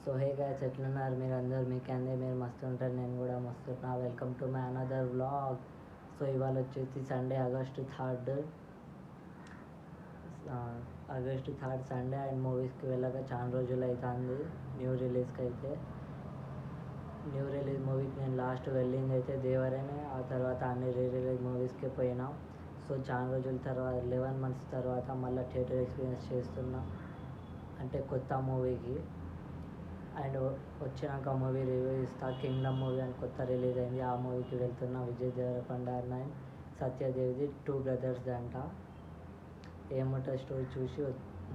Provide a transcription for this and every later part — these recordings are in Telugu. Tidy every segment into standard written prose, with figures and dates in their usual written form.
సో హే గైస్, ఎట్లున్నారు మీరు అందరు? మీకందే మీరు మస్తు ఉంటారు, నేను కూడా మస్తు ఉన్నా. Welcome to my another vlog. So ఇవాళ వచ్చేసి Sunday, August 3rd Sunday. And మూవీస్కి వెళ్ళక చాలా రోజులు అవుతుంది. న్యూ రిలీజ్ మూవీకి నేను లాస్ట్ వెళ్ళింది అయితే దేవరేనే. ఆ తర్వాత అన్ని రిలీజ్ మూవీస్కి పోయినా. సో చాలా రోజుల తర్వాత 11 months తర్వాత మళ్ళీ థియేటర్ ఎక్స్పీరియన్స్ చేస్తున్నా, అంటే కొత్త మూవీకి. అండ్ వచ్చినాక మూవీ రివ్యూ ఇస్తా. కింగ్డమ్ మూవీ అని కొత్త రిలీజ్ అయింది, ఆ మూవీకి వెళ్తున్నా. విజయ్ దేవరకొండ అండ్ సత్యదేవిది 2 brothers అంట. ఏముంటుంది స్టోరీ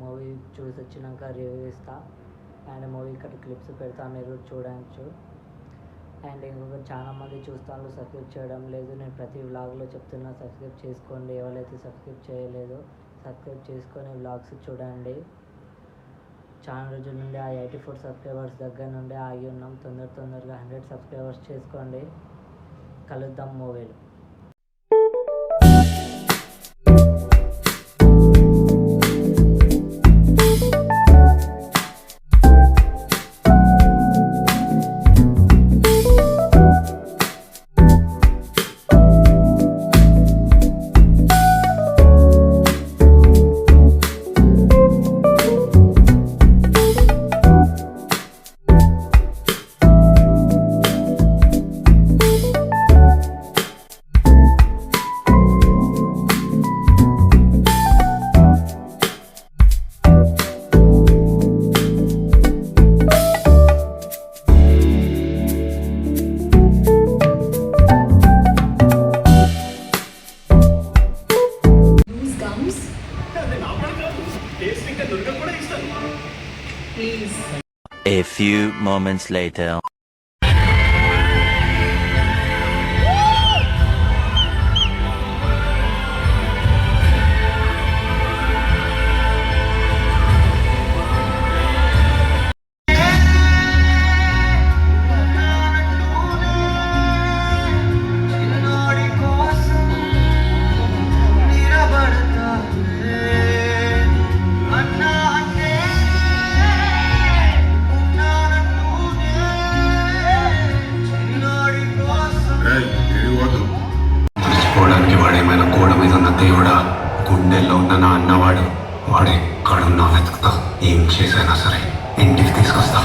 మూవీ చూసి వచ్చినాక రివ్యూ ఇస్తా. అండ్ మూవీ ఇక్కడ క్లిప్స్ పెడతా, మీరు చూడవచ్చు. అండ్ ఇంకొక చాలామంది చూస్తాను, సబ్స్క్రైబ్ చేయడం లేదు. నేను ప్రతి వ్లాగ్లో చెప్తున్నా, సబ్స్క్రైబ్ చేసుకోండి. ఎవరైతే సబ్స్క్రైబ్ చేయలేదో సబ్స్క్రైబ్ చేసుకొని వ్లాగ్స్ చూడండి. చాలా రోజుల నుండి ఆ 84 subscribers దగ్గర నుండి ఆగి ఉన్నాం. తొందరగా 100 subscribers చేసుకోండి. కలుద్దాం మూవీలో. A few moments later. వాడేమైనా గోడ మీద ఉన్న దేవుడా, గుండెల్లో ఉన్న నా అన్నవాడు, వాడెక్కడున్నా వెతుకుతా. ఏం చేసైనా సరే ఇంటికి తీసుకొస్తా.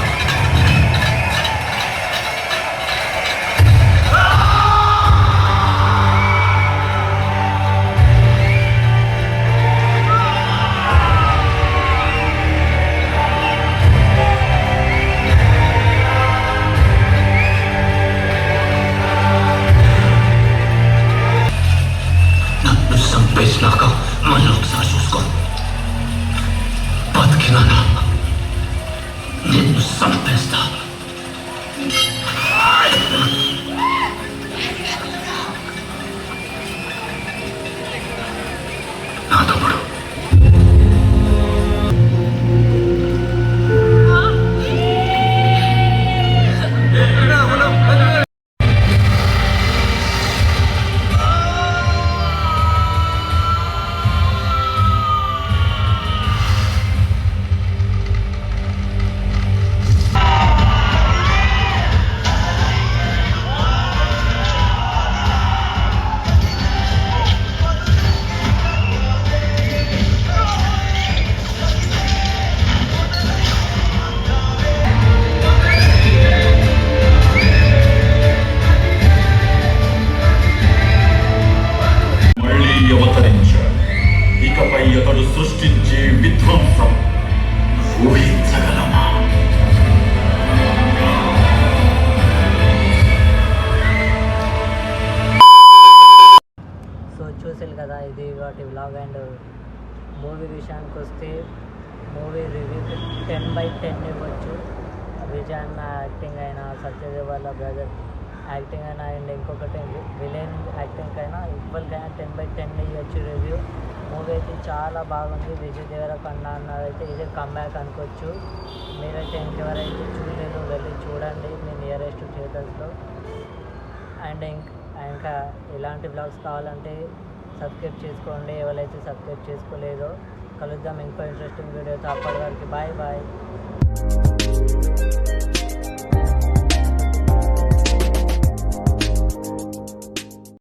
చంపేసినాక మళ్ళీ ఒకసారి చూసుకో. బతికినా నిన్ను చంపేస్తా. నా తమ్ముడు ఇకపై అతడు సృష్టించే విధ్వంసం ఊహించగలమా? సో చూసారు కదా, ఇది వాటి వ్లాగ్. అండ్ మూవీ విషయానికి వస్తే మూవీ రివ్యూకి 10/10 ఇవ్వచ్చు. విజయ్ అన్న యాక్టింగ్ అయినా, సత్యదేవ్ వాళ్ళ బ్రదర్ యాక్టింగ్ అయినా, అండ్ ఇంకొకటి విలన్ యాక్టింగ్ అయినా, ఈక్వల్గా 10/10 ఇవ్వచ్చు రివ్యూ. మూవీ అయితే చాలా బాగుంది. విజయ్ దేవరకొండ అన్నదైతే ఇదే కమ్బ్యాక్ అనుకోవచ్చు. మీరైతే ఇంకెవరైతే చూడలేదు వెళ్ళి చూడండి మీ నియరెస్ట్ థియేటర్స్లో. అండ్ ఇంకా ఇలాంటి బ్లాగ్స్ కావాలంటే సబ్స్క్రైబ్ చేసుకోండి, ఎవరైతే సబ్స్క్రైబ్ చేసుకోలేదో. కలుద్దాం ఇంకో ఇంట్రెస్టింగ్ వీడియోతో. అప్పటి వరకు బాయ్.